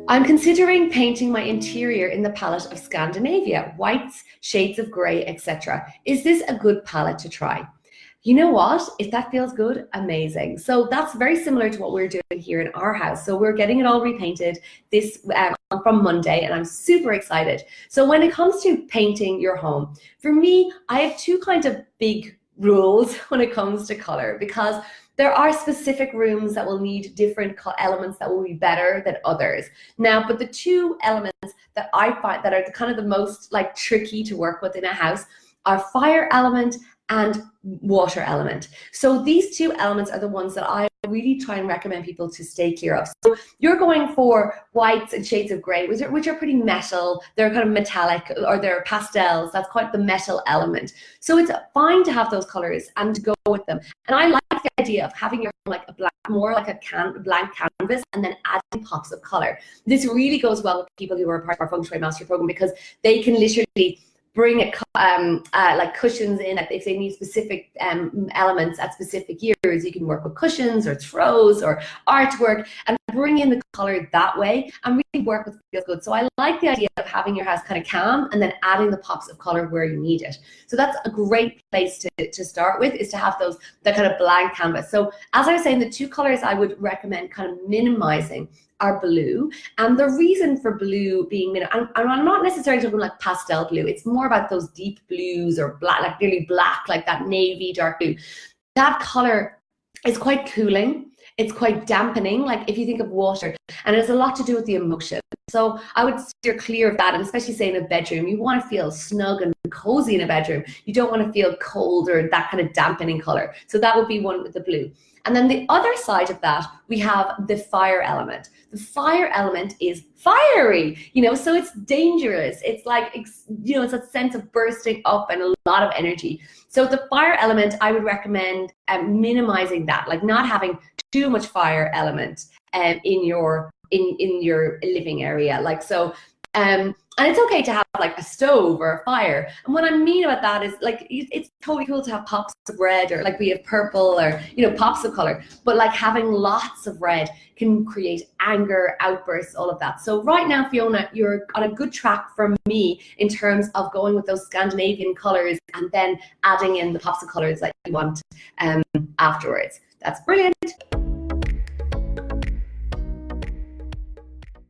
I'm considering painting my interior in the palette of Scandinavia, whites, shades of grey, etc. Is this a good palette to try? You know what? If that feels good, amazing. So that's very similar to what we're doing here in our house. So we're getting it all repainted this from Monday, and I'm super excited. So when it comes to painting your home, for me, I have two kinds of big rules when it comes to color, because there are specific rooms that will need different elements that will be better than others. Now, but the two elements that I find that are kind of the most like tricky to work with in a house are fire element and water element. So these two elements are the ones that I really try and recommend people to stay clear of. So you're going for whites and shades of gray, which are pretty metal. They're kind of metallic, or they're pastels. That's quite the metal element. So it's fine to have those colors and to go with them. And I like the idea of having your like a black, more like a blank canvas, and then adding pops of color. This really goes well with people who are part of our Feng Shui Master Program, because they can literally bring it like cushions in. If they need specific elements at specific years, you can work with cushions or throws or artwork and bring in the color that way and really work with what feels good. So I like the idea of having your house kind of calm and then adding the pops of color where you need it. So that's a great place to start with, is to have that kind of blank canvas. So as I was saying, the two colors I would recommend kind of minimizing are blue. And the reason for blue being, and I'm not necessarily talking like pastel blue, it's more about those deep blues or black, like really black, like that navy, dark blue. That color is quite cooling. It's quite dampening, like if you think of water, and it has a lot to do with the emotion. So I would steer clear of that, and especially say in a bedroom, you want to feel snug and cozy in a bedroom. You don't want to feel cold or that kind of dampening color. So that would be one with the blue. And then the other side of that, we have the fire element. The fire element is fiery, so it's dangerous. It's like, it's a sense of bursting up and a lot of energy. So the fire element, I would recommend minimizing that, like not having too much fire element in your living area. Like, so, and it's okay to have like a stove or a fire. And what I mean about that is, like, it's totally cool to have pops of red, or like we have purple, or pops of color, but like having lots of red can create anger, outbursts, all of that. So right now, Fiona, you're on a good track for me in terms of going with those Scandinavian colors and then adding in the pops of colors that you want afterwards. That's brilliant.